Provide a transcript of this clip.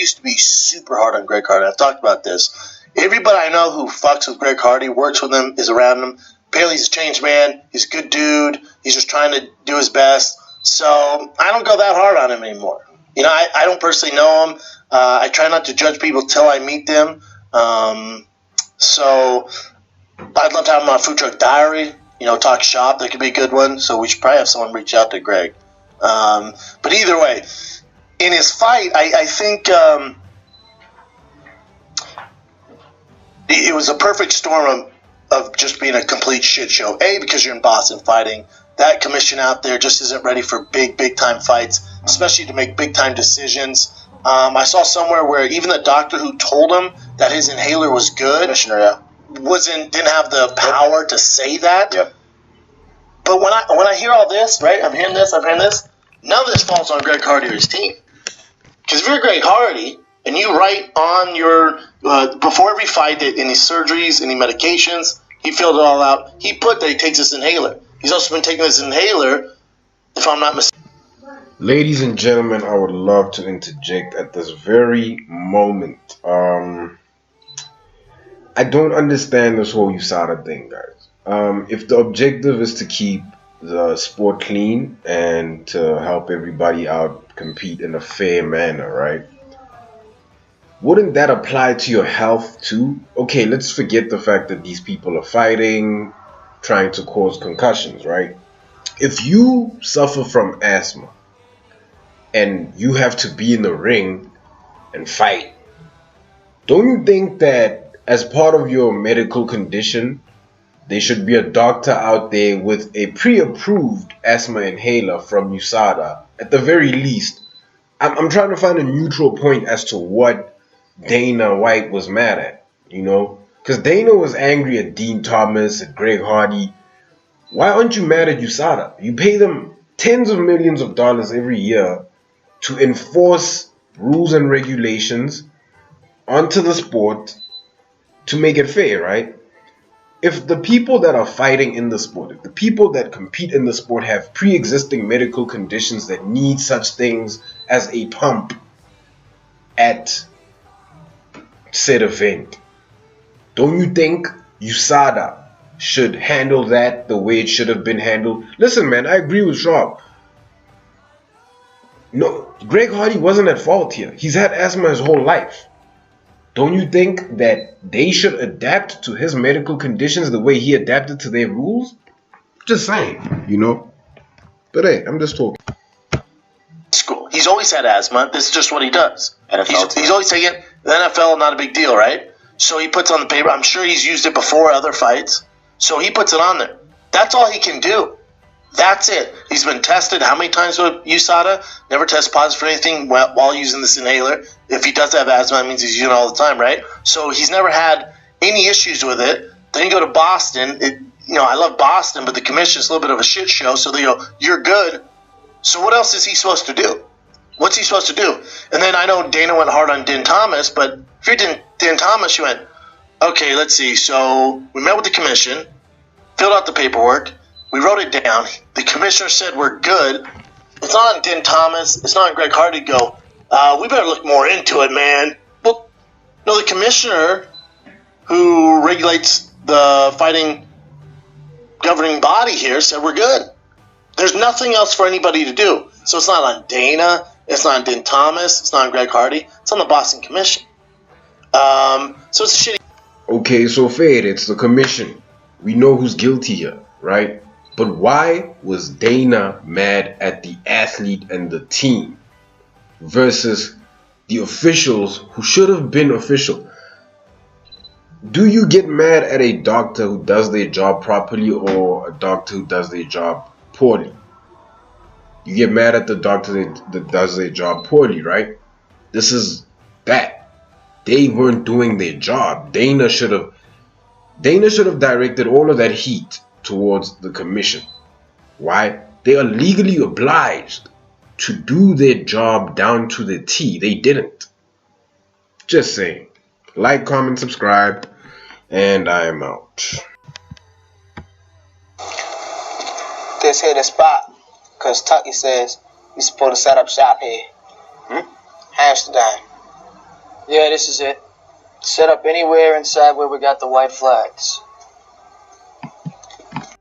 used to be super hard on Greg Hardy. I've talked about this. Everybody I know who fucks with Greg Hardy, works with him, is around him. Apparently he's a changed man. He's a good dude. He's just trying to do his best. So I don't go that hard on him anymore. You know, I don't personally know him. I try not to judge people till I meet them. So I'd love to have him on Food Truck Diary. You know, talk shop. That could be a good one. So we should probably have someone reach out to Greg. But either way, in his fight, I think it was a perfect storm of just being a complete shit show. A, because you're in Boston fighting. That commission out there just isn't ready for big time fights, especially to make big time decisions. I saw somewhere where even the doctor who told him that his inhaler was good, commissioner, yeah, didn't have the power to say that. Yep. But when I hear all this, right, I'm hearing this, none of this falls on Greg Hardy or his team. Because if you're Greg Hardy and you write on your before every fight that any surgeries, any medications, he filled it all out. He put that he takes this inhaler. He's also been taking this inhaler, if I'm not mistaken. Ladies and gentlemen, I would love to interject at this very moment. I don't understand this whole USADA thing, guys. If the objective is to keep the sport clean and to help everybody out compete in a fair manner, right? Wouldn't that apply to your health too? Okay, let's forget the fact that these people are fighting, trying to cause concussions, right? If you suffer from asthma and you have to be in the ring and fight, don't you think that as part of your medical condition, there should be a doctor out there with a pre-approved asthma inhaler from USADA, at the very least? I'm trying to find a neutral point as to what Dana White was mad at, you know? Because Dana was angry at Dean Thomas, at Greg Hardy. Why aren't you mad at USADA? You pay them tens of millions of dollars every year to enforce rules and regulations onto the sport to make it fair, right? If the people that are fighting in the sport, if the people that compete in the sport have pre-existing medical conditions that need such things as a pump at said event, don't you think USADA should handle that the way it should have been handled? Listen, man, I agree with Schaub. No, Greg Hardy wasn't at fault here. He's had asthma his whole life. Don't you think that they should adapt to his medical conditions the way he adapted to their rules? Just saying, you know. But hey, I'm just talking. School. He's always had asthma. This is just what he does. He's always taking it. The NFL, not a big deal, right? So he puts on the paper. I'm sure he's used it before other fights. So he puts it on there. That's all he can do. That's it. He's been tested how many times with USADA? Never tested positive for anything while using this inhaler. If he does have asthma, that means he's using it all the time, right? So he's never had any issues with it. Then you go to Boston. I love Boston, but the commission's a little bit of a shit show. So they go, "You're good." So what else is he supposed to do? What's he supposed to do? And then I know Dana went hard on Din Thomas, but if you're Din Thomas, you went, okay, let's see. So we met with the commission, filled out the paperwork. We wrote it down. The commissioner said we're good. It's not on Din Thomas. It's not on Greg Hardy to go, we better look more into it, man. Well, no, the commissioner who regulates the fighting governing body here said we're good. There's nothing else for anybody to do. So it's not on Dana. It's not on Din Thomas. It's not on Greg Hardy. It's on the Boston Commission. So it's a shitty... Okay, so fair, it's the commission. We know who's guilty here, right? But why was Dana mad at the athlete and the team versus the officials who should have been official? Do you get mad at a doctor who does their job properly or a doctor who does their job poorly? You get mad at the doctor that does their job poorly, right? This is that. They weren't doing their job. Dana should have directed all of that heat towards the commission. Why? They are legally obliged to do their job down to the T. They didn't. Just saying. Like, comment, subscribe, and I am out. This here the spot, because Tucky says you're supposed to set up shop here. Amsterdam. Yeah, this is it. Set up anywhere inside where we got the white flags.